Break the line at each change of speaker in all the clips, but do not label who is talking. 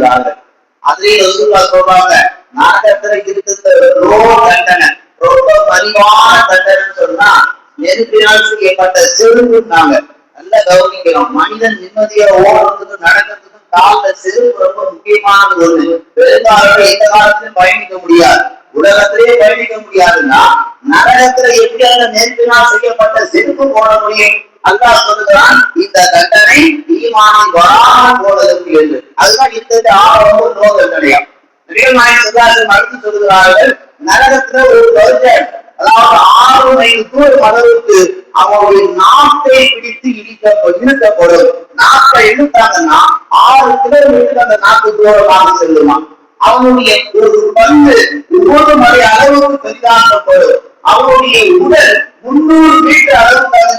சொல்லுகிறார்கள். அதுலயும் ரசூலுல்லாஹ் சொல்றாங்க, நரகத்துல இருக்கிற தண்டனை ரொம்ப மலிவான தண்டனைன்னு சொன்னா நெருப்பினால் செய்யப்பட்ட செருப்புனாங்க. நல்லா கவனிக்கிறோம். மனிதன் நிம்மதியா ஓடுறதுக்கும் நடக்கிறதுக்கும் கால செருப்பு ரொம்ப முக்கியமான ஒண்ணு. பெரும்பாலும் எந்த காலத்திலும் பயணிக்க முடியாது, உலகத்திலேயே பயணிக்க முடியாதுன்னா நரகத்துல எப்படி அந்த நெருப்பினால் செய்யப்பட்ட செருப்பு போட முடியும்? அல்லாஹ் சொல்லுகிறான், இந்த தண்டனை ஈமானில் வராமல் போவதற்கு என்று. அதுதான் இருக்கிறது ஆரம்ப நோ தண்டனையா. அடுத்து சொல்லுகிறார்கள், நரகத்துல ஒரு வருஷம், அதாவது 6 மைல் தூரம் அளவுக்கு அவனுடைய நாட்டை பிடித்து இழுக்கப்படும். நாட்டை இழுத்தாங்கன்னா 6 கிலோமீட்டர் அந்த நாட்டு தூரமாக செல்லுமா. அவனுடைய ஒரு பந்து 1 மணி அளவுக்கு பெரிதாக்கப்படும். அவனுடைய உடல் 300 மீட்டர் அளவுக்கு அது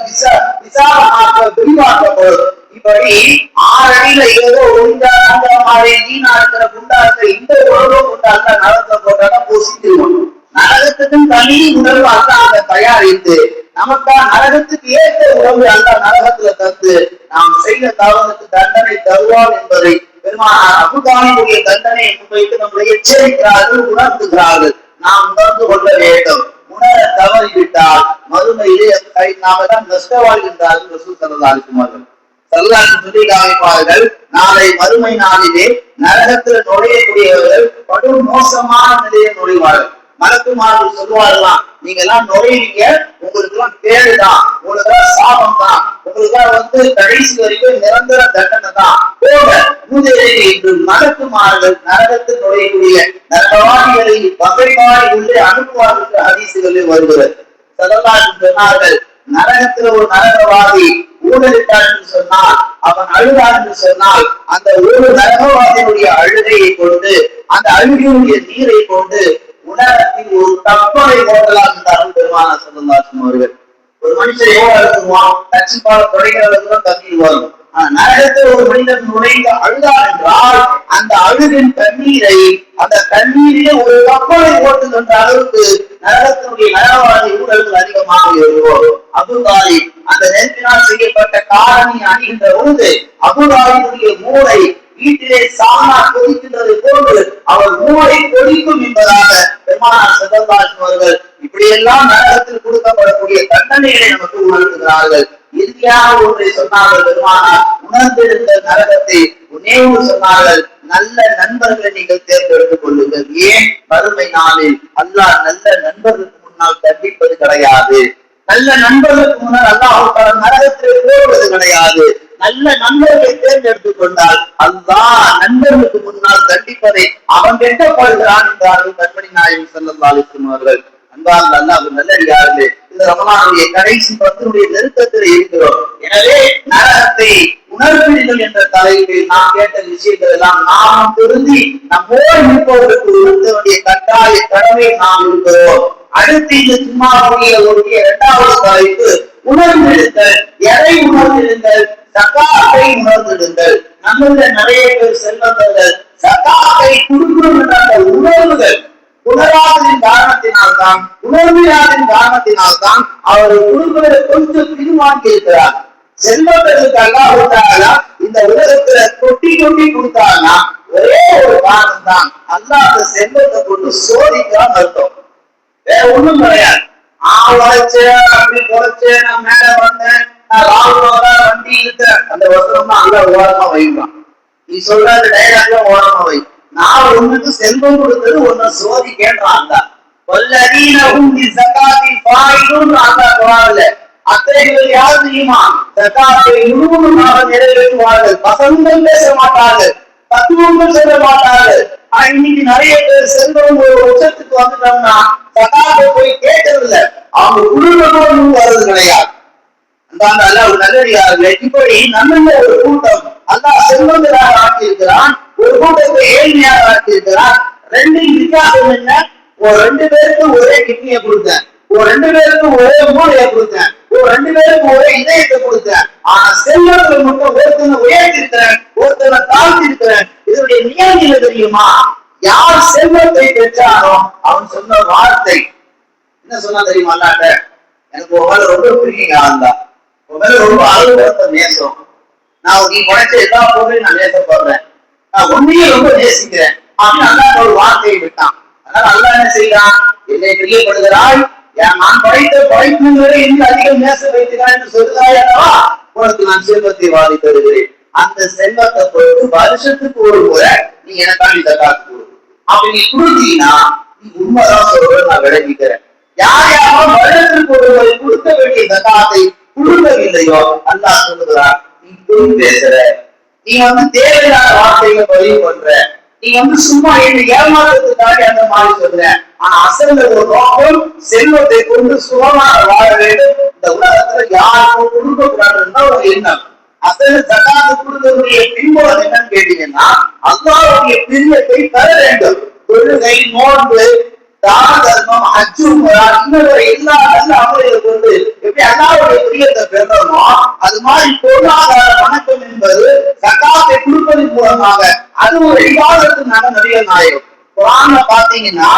விசாலமாக விரிவாக்கப்படும். இப்படி 6 அடியில ஏதோ ஒன்றா நீனா இருக்கிற குண்டா இருக்கிற இந்த உணர்வு கொண்டாங்க நரகத்தை போட்டாலும் பூசித்துருவோம். நரகத்துக்கும் தனி உணர்வு அல்ல அங்க தயாரித்து நமக்கா நரகத்துக்கு ஏற்ற உணர்வு அல்ல நரகத்துல தந்து நாம் செய்த தவறுக்கு தண்டனை தருவான் என்பதை பெருமானார் அபூதாலிபுடைய தண்டனையை முன்வைத்து நம்மளை எச்சரிக்கிறார்கள், உணர்த்துகிறார்கள். நாம் உணர்ந்து கொள்ள வேண்டும். உணர தவறிவிட்டால் மறுமையிலே நாம தான் நஷ்டவாழ்கின்றார்கள். ரசூல் ஸல்லல்லாஹு அலைஹி வஸல்லம் சொல்லி காமிப்பார்கள், நாளை மறுமை நாளிலே நரகத்தில் நுழையக்கூடியவர்கள் படும் மோசமான நிலையை நுழைவார்கள். மலக்குமார்கள் சொல்லுவார்களாம், நீங்க எல்லாம் நுழைவீங்க, உங்களுக்கு எல்லாம் கேடுதான், உங்களுக்கு எல்லாம் சாபம் தான், உங்களுக்கு எல்லாம் கடைசி வரைக்கும் நிரந்தர தண்டனை தான் போக என்று மலக்குமார்கள் நரகத்தில் நுழையக்கூடிய நரகவாதிகளை வகைவாடி உள்ளே அனுப்புவார்கள். ஹதீசுகளில் வருகிறது. ஸல்லல்லாஹு சொன்னார்கள், நரகத்தில் ஒரு நரகவாதி ஊழலிட்டார் என்று சொன்னால், அவன் அழுதார் என்று சொன்னால், அந்த ஒரு நரகவாதியுடைய அழுகையை கொண்டு, அந்த அழுகையுடைய நீரை கொண்டு உலகத்தில் ஒரு கப்பலை ஓட்டலாம் என்றார்கள் பெருமானார் ஸல்லல்லாஹு அலைஹி அவர்கள். ஒரு மனுஷன் எவ்வளவு அழுதுவான், கட்சிப்பால தொடைகிற அளவுக்கு தண்ணீர் வரும். நரகத்தில் ஒரு மனிதன் நுழைந்து அழுதார் என்றால் அந்த அழுகின் தண்ணீரை, அந்த தண்ணீரிலே ஒரு கப்பலை ஓட்டுகின்ற அளவுக்கு நரகத்தினுடைய நரகவாதி ஊழல்கள் அதிகமாக இருக்கும். அபூதாலிப் அந்த நெருப்பினால் செய்யப்பட்ட காரணி அணிகின்ற பொழுது அபூதாலிபுடைய மூளை வீட்டிலே சாணா கொதிக்கின்றது போன்று அவர் மூளை கொதிக்கும் என்பதாக பெருமானார் ஸல்லல்லாஹு அலைஹி அவர்கள் இப்படியெல்லாம் நரகத்தில் கொடுக்கப்படக்கூடிய தண்டனைகளை நமக்கு உணர்த்துகிறார்கள். இறுதியாக ஒன்றை சொன்னார்கள் பெருமானார், உணர்ந்திருந்த நரகத்தை நினைவு சொன்னார்கள், நல்ல நண்பர்களை நீங்கள் தேர்ந்தெடுத்துக் கொள்ளுங்கள். ஏன்? மறுமை நாளில் அல்லாஹ் நல்ல நண்பர்களுக்கு முன்னால் தண்டிப்பது கிடையாது. நல்ல நண்பர்களுக்கு முன்னால் அல்லாஹ் நரகத்தில் போடுவது கிடையாது. நல்ல நண்பர்களை தேர்ந்தெடுத்துக் கொண்டால் அல்லாஹ் நண்பர்களுக்கு முன்னால் தண்டிப்பதை அவன் வெட்டப்படுகிறான் என்றார்கள் கண்மணி நாயகம் ஸல்லல்லாஹு அலைஹி வஸல்லம் அவர்கள். அன்பார்ந்த அல்லாஹ் நல்லடியார்களே, இந்த ரமலானுடைய கடைசி 10 நெருக்கத்தில் இருக்கிறோம். எனவே நரகத்தை உணர்வீர்கள் என்ற தலைப்பில் நாம் கேட்ட விஷயங்கள் எல்லாம் நாம் திருந்தி நம்மோடு இருப்பவர்களுக்கு உணர்த்த வேண்டிய கட்டாய கடமை நாம் இருக்கிறோம். அடுத்து இந்த சும்மாவுடைய 2வது தலைப்பு உணர்ந்திருங்கள். எதை உணர்ந்திருங்கள்? சகாத்தை உணர்ந்திருங்கள். நம்மள நிறைய பேர் செல்வந்தர்கள் சகாத்தை கொடுக்கணும் என்ற அந்த உணர்வுகள் உணராததின் காரணத்தினால்தான், உணர்வியாதின் காரணத்தினால்தான் அவர்கள் கொடுப்பதை கொஞ்சம் பின்வாங்கி இருக்கிறார். செல்வந்தர்களுக்கு அல்லாஹ் இந்த உலகத்துல கொட்டி கொட்டி கொடுத்தாங்கன்னா ஒரே ஒரு காரணம் தான், அல்லாஹ் அந்த செல்வத்தை கொண்டு சோதிக்கிறான் அர்த்தம். வேற ஒண்ணும் கிடையாது. உழைச்சேன், அப்படி உழைச்சேன், நான் மேல வந்தேன், நான் ராகுலோட வண்டி இருக்கிறேன், அந்த வசனம் தான் அல்லாஹ் ஓரமா வைப்பான். நீ சொல்ற அந்த டைலாக்ல ஓரமா வை. நான் ஒண்ணுக்கு செல்வம் கொடுத்தது ஒன்னு சோதிக்கேன்றான். வல்லதீனஹும் பிஸகாத்தில் ஃபாயிலூன் அல்லாஹ் அத்தகையவர்கள் யார் தெரியுமா? ஜகாத்தை முழுவதுமாக நிறைவேற்றுவார்கள். வசனங்கள் பேச மாட்டார்கள், தத்துவங்கள் சொல்ல மாட்டார்கள். இன்னைக்கு நிறைய பேர் செல்வம் ஒரு உச்சத்துக்கு வந்துட்டோம்னா ஜகாத்தை போய் கேட்டதில்லை, அவங்க குடும்பமும் வர்றது கிடையாது. அந்த அல்லாஹ் நல்லடியார்களே, இப்படி நம்ம ஒரு கூட்டம் அல்லாஹ் செல்வங்களாக ஆக்கியிருக்கிறான், ஒரு கூட்டத்தை ஏழ்மையாக ஆக்கியிருக்கிறான். 2 வித்தியாசம் என்ன? ஒரு 2 பேருக்கு ஒரே கிட்னியை கொடுத்தேன், ஒரு 2 பேருக்கு ஒரே மூளையை கொடுத்தேன், ஒரு 2 பேருக்கு ஒரே இதயத்தை கொடுத்தேன். ஆனா செல்வங்களை மட்டும் ஒருத்தனை உயர்த்திருக்கிறேன், ஒருத்தனை தாழ்த்திருக்கிறேன். இதனுடைய நியதி தெரியுமா? யார் செல்வத்தை பெற்றானோ அவன் சொன்ன வார்த்தை என்ன சொன்னா தெரியுமா? அல்லாட்ட எனக்கு உங்களை ரொம்ப பிரிக்கீங்க, ஆண்டா உங்களை ரொம்ப அளவுக்கு நேசம், நான் நீ படைச்ச எல்லா பொருளையும் நான் நேசப்படுறேன், நான் உன்னையே ரொம்ப நேசிக்கிறேன் அப்படின்னு அல்லாஹ் ஒரு வார்த்தையை விட்டான். அதனால அல்லாஹ் என்ன செய்யறான், என்னை பிரியப்படுகிறாய், நான் படைத்த படைப்புகளை இன்னும் அதிகம் நேச வைக்கிறாய் என்று சொல்கிறாய் அல்லவா, உனக்கு நான் செல்வத்தை வாரி தருகிறேன். அந்த செல்வத்தை பொறுத்து வருஷத்துக்கு ஒரு முறை நீ எனக்கான ஜகாத் கொடு. அப்படி நீ கொடுத்தீங்கன்னா நீ உண்மைதான் சொல்ற, நான் விளங்கிக்கிறேன். யார் யாரும் வருடத்திற்கு ஒரு முறை கொடுக்க வேண்டிய ஜகாத்தை கொடுக்கவில்லையோ அல்லாஹ் சொல்லுகிறார், நீ பொய் பேசுற, நீ தேவையில்லாத வார்த்தைகளை பதிவு பண்ற, நீ சும்மா என்னை ஏமாற்றத்துக்காக அந்த மாதிரி சொல்ற. ஆனா அசல் ஒரு நோக்கம் செல்வத்தை கொண்டு சுகமாக வாழ வேண்டும், இந்த உலகத்துல யாருக்கும் கொடுக்க கூடாதுன்னா ஒரு எண்ணம். அசல் ஜகாத்து கொடுக்கக்கூடிய பின்புலம் என்னன்னு கேட்டீங்கன்னா அல்லாஹ்வுடைய பிரியத்தை பெற வேண்டும். தொழுகை, நோன்பு, தான தர்மம், ஹஜ், உம்ரா இன்னொரு எல்லா நல்ல அமல்களை கொண்டு எப்படி அல்லாஹ்வுடைய பிரியத்தை பெறணுமோ அது மாதிரி பொருளாதார வணக்கம் என்பது ஜகாத்தை கொடுப்பதன் மூலமாக அது ஒரு இபாதத்து. நபிகள் நாயகம் குர்ஆன்ல பாத்தீங்கன்னா